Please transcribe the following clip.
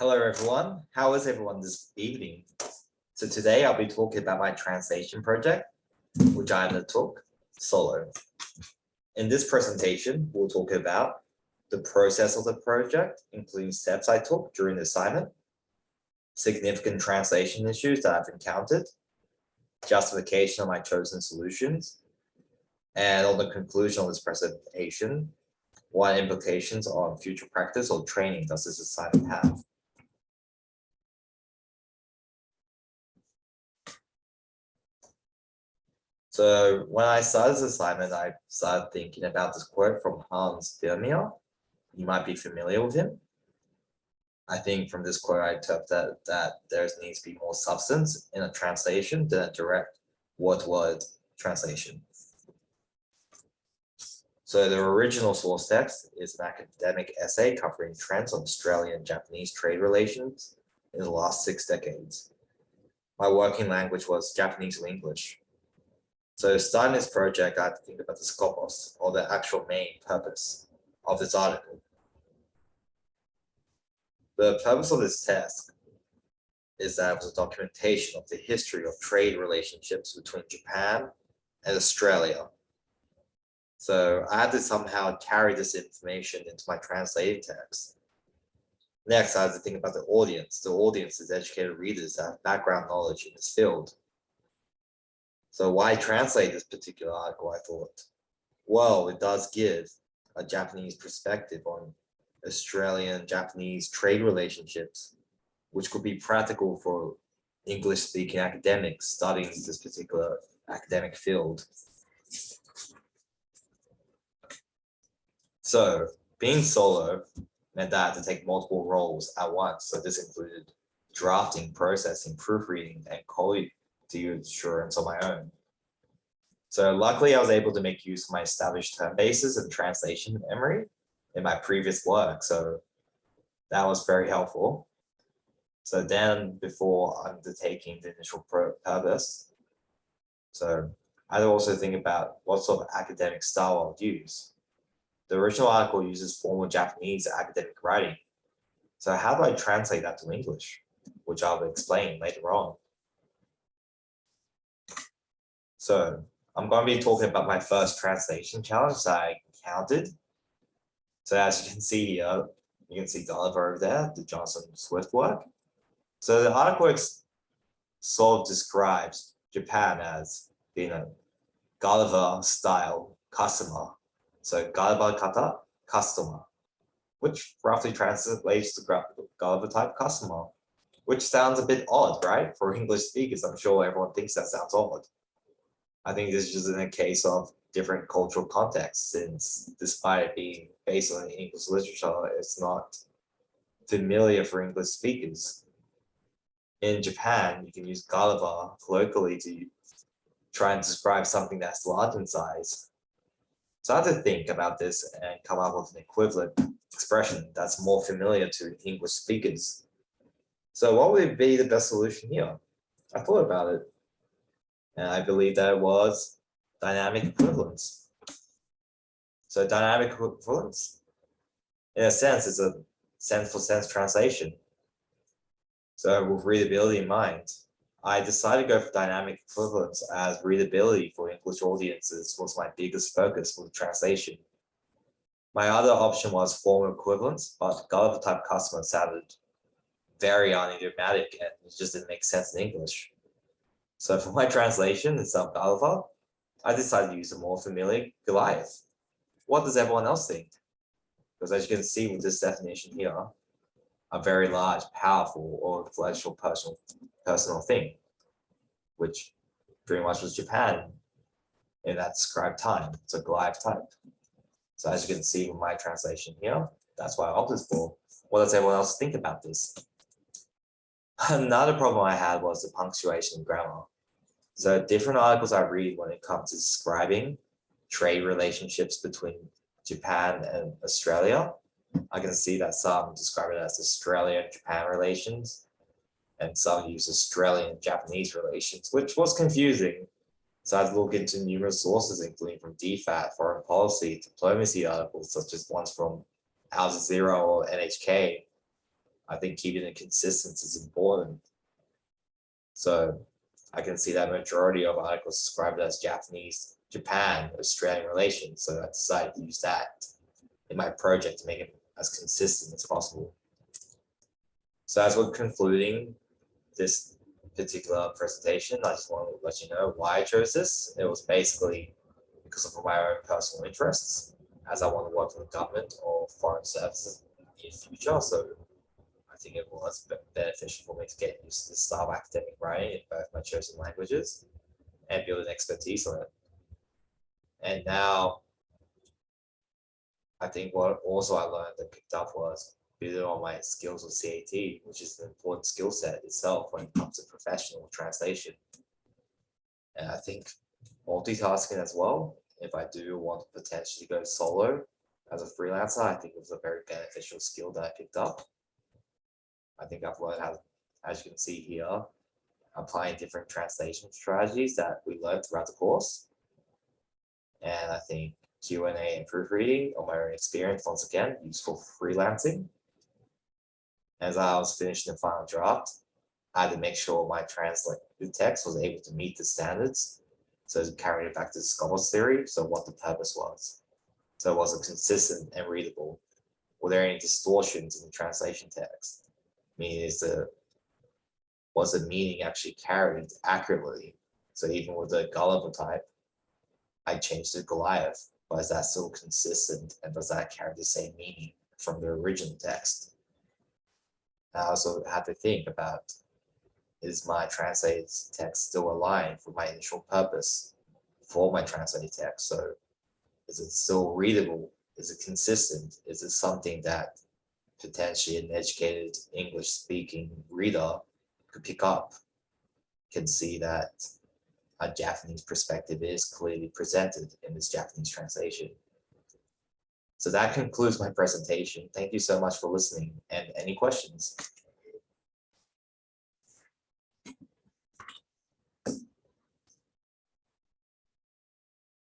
Hello everyone, how is everyone this evening? So today I'll be talking about my translation project, which I undertook solo. In this presentation, we'll talk about the process of the project, including steps I took during the assignment, significant translation issues that I've encountered, justification of my chosen solutions, and on the conclusion of this presentation, what implications on future practice or training does this assignment have? So when I started this assignment, I started thinking about this quote from Hans Vermeer. You might be familiar with him. I think from this quote, I took that there needs to be more substance in a translation than a direct word-to-word translation. So the original source text is an academic essay covering trends on Australian and Japanese trade relations in the last 6 decades. My working language was Japanese or English. So starting this project, I had to think about the scopus, or the actual main purpose of this article. The purpose of this task is that it was a documentation of the history of trade relationships between Japan and Australia. So I had to somehow carry this information into my translated text. Next, I had to think about the audience. The audience is educated readers that have background knowledge in this field. So why translate this particular article, I thought? Well, it does give a Japanese perspective on Australian-Japanese trade relationships, which could be practical for English-speaking academics studying this particular academic field. So being solo meant that I had to take multiple roles at once. So this included drafting, processing, proofreading, and quality assurance on my own. So luckily I was able to make use of my established term bases and translation memory in my previous work. So that was very helpful. So then before undertaking the initial purpose, so I'd also think about what sort of academic style I would use. The original article uses formal Japanese academic writing. So how do I translate that to English, which I'll explain later on. So I'm going to be talking about my first translation challenge that I encountered. So as you can see here, you can see Gulliver over there, the Johnson Swift work. So the article sort of describes Japan as being a Gulliver style customer. So Gulliver kata, customer, which roughly translates to Gulliver type customer, which sounds a bit odd, right? For English speakers, I'm sure everyone thinks that sounds odd. I think this is just in a case of different cultural contexts, since despite it being based on English literature, it's not familiar for English speakers. In Japan, you can use Gulliver colloquially to try and describe something that's large in size. So I had to think about this and come up with an equivalent expression that's more familiar to English speakers. So what would be the best solution here? I thought about it, and I believe that it was dynamic equivalence. So dynamic equivalence, in a sense, is a sense-for-sense translation. So with readability in mind, I decided to go for dynamic equivalence as readability for English audiences was my biggest focus for the translation. My other option was formal equivalence, but Gulliver type customer sounded very unidiomatic and it just didn't make sense in English. So for my translation instead of Gulliver, I decided to use a more familiar Goliath. What does everyone else think? Because as you can see with this definition here, a very large, powerful, or influential personal thing, which pretty much was Japan in that described time. It's a Goliath type. So as you can see with my translation here, that's what I opted for. What does everyone else think about this? Another problem I had was the punctuation and grammar. So different articles I read when it comes to describing trade relationships between Japan and Australia, I can see that some describe it as Australia-Japan relations, and some use Australian-Japanese relations, which was confusing. So I had to look into numerous sources, including from DFAT, foreign policy, diplomacy articles, such as ones from Al Jazeera or NHK. I think keeping it consistent is important. So I can see that majority of articles described as Japan-Australian relations. So I decided to use that in my project to make it as consistent as possible. So as we're concluding this particular presentation, I just want to let you know why I chose this. It was basically because of my own personal interests, as I want to work in the government or foreign services in the future. So I think it was beneficial for me to get used to this style of academic writing in both my chosen languages and build an expertise on it. And now, I think what also I learned and picked up was building on my skills with CAT, which is an important skill set itself when it comes to professional translation. And I think multitasking as well, if I do want to potentially go solo as a freelancer, I think it was a very beneficial skill that I picked up. I think I've learned how, as you can see here, applying different translation strategies that we learned throughout the course. And I think Q&A and proofreading on my own experience, once again, useful for freelancing. As I was finishing the final draft, I had to make sure my translated text was able to meet the standards. So to carry it back to the scholars theory, so what the purpose was. So was it consistent and readable? Were there any distortions in the translation text? Meaning was the meaning actually carried accurately? So even with the Gulliver type, I changed to Goliath, but is that still consistent and does that carry the same meaning from the original text? I also had to think about, is my translated text still aligned with my initial purpose for my translated text? So is it still readable? Is it consistent? Is it something that potentially an educated English speaking reader could pick up, can see that a Japanese perspective is clearly presented in this Japanese translation? So that concludes my presentation. Thank you so much for listening, and any questions?